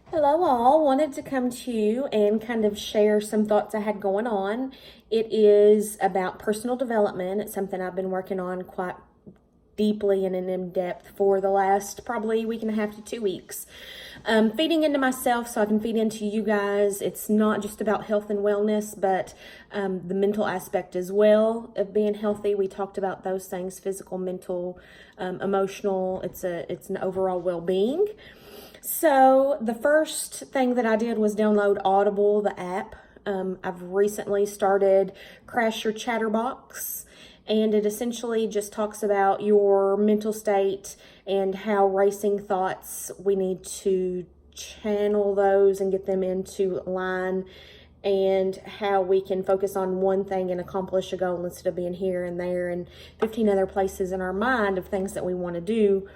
Hello, all. Wanted to come to you and kind of share some thoughts I had going on. It is about personal development. It's something I've been working on quite deeply and in depth for the last probably week and a half to 2 weeks. Feeding into myself so I can feed into you guys. It's not just about health and wellness, but the mental aspect as well of being healthy. We talked about those things: physical, mental, emotional. It's an overall well-being. So the first thing that I did was download Audible, the app. I've recently started Crash Your Chatterbox, and it essentially just talks about your mental state and how racing thoughts, we need to channel those and get them into line, and how we can focus on one thing and accomplish a goal instead of being here and there and 15 other places in our mind of things that we want to do.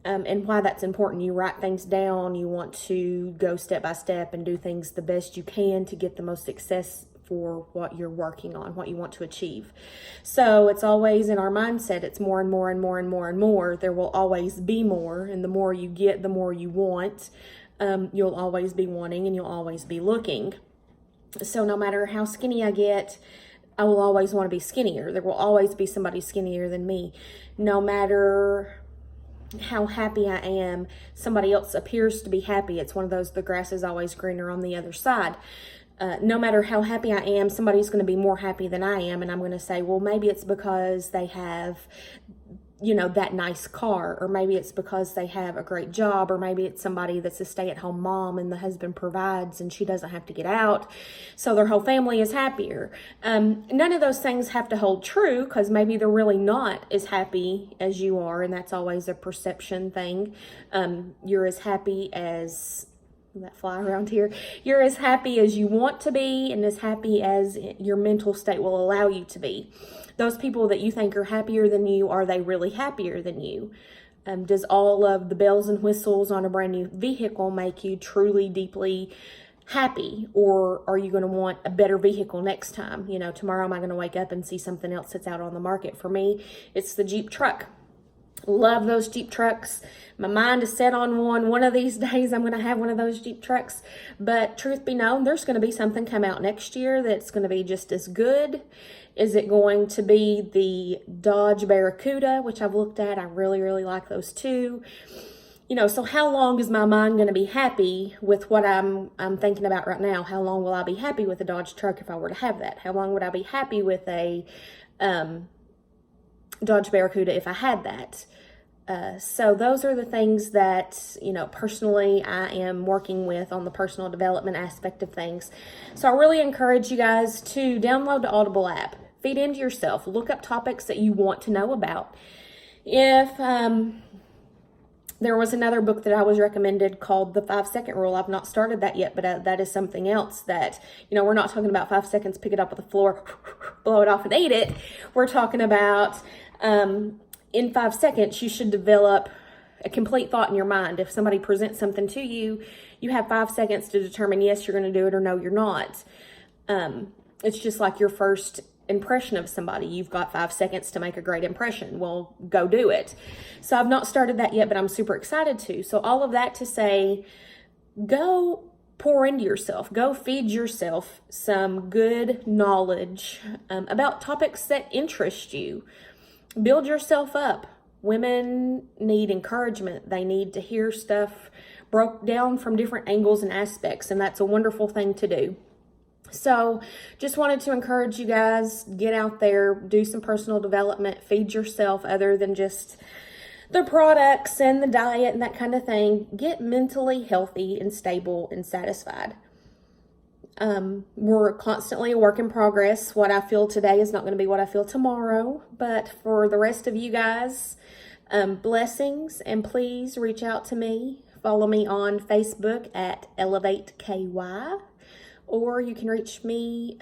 And why that's important. You write things down. You want to go step by step and do things the best you can to get the most success for what you're working on, what you want to achieve. So it's always in our mindset, it's more and more and more and more and more. There will always be more, and the more you get, the more you want. You'll always be wanting and you'll always be looking. So no matter how skinny I get, I will always want to be skinnier. There will always be somebody skinnier than me. No matter how happy I am, somebody else appears to be happy. It's one of those, the grass is always greener on the other side. No matter how happy I am, somebody's going to be more happy than I am. And I'm going to say, well, maybe it's because they have, that nice car, or maybe it's because they have a great job, or maybe it's somebody that's a stay-at-home mom and the husband provides and she doesn't have to get out, so their whole family is happier. None of those things have to hold true, because maybe they're really not as happy as you are, and that's always a perception thing. You're as happy as that fly around here. You're as happy as you want to be and as happy as your mental state will allow you to be. Those people that you think are happier than you, are they really happier than you? Does all of the bells and whistles on a brand new vehicle make you truly, deeply happy? Or are you going to want a better vehicle next time? Tomorrow am I going to wake up and see something else that's out on the market? For me, it's the Jeep truck. Love those Jeep trucks. My mind is set on one. One of these days I'm going to have one of those Jeep trucks. But truth be known, there's going to be something come out next year that's going to be just as good. Is it going to be the Dodge Barracuda, which I've looked at? I really, really like those too. So how long is my mind going to be happy with what I'm thinking about right now? How long will I be happy with a Dodge truck if I were to have that? How long would I be happy with a Dodge Barracuda if I had that? So those are the things that, personally I am working with on the personal development aspect of things. So I really encourage you guys to download the Audible app, feed into yourself, look up topics that you want to know about. If there was another book that I was recommended called The 5-Second Rule. I've not started that yet, but that is something else that, we're not talking about 5 seconds, pick it up with the floor, blow it off and eat it. We're talking about in 5 seconds, you should develop a complete thought in your mind. If somebody presents something to you, you have 5 seconds to determine, yes, you're going to do it, or no, you're not. It's just like your first impression of somebody. You've got 5 seconds to make a great impression. Well, go do it. So I've not started that yet, but I'm super excited to. So all of that to say, go pour into yourself. Go feed yourself some good knowledge about topics that interest you. Build yourself up. Women need encouragement. They need to hear stuff broke down from different angles and aspects, and that's a wonderful thing to do. So just wanted to encourage you guys, get out there, do some personal development, feed yourself other than just the products and the diet and that kind of thing. Get mentally healthy and stable and satisfied. We're constantly a work in progress. What I feel today is not going to be what I feel tomorrow, but for the rest of you guys, blessings, and please reach out to me. Follow me on Facebook at ElevateKY, or you can reach me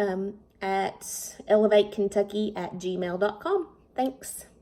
at elevatekentucky@gmail.com. Thanks.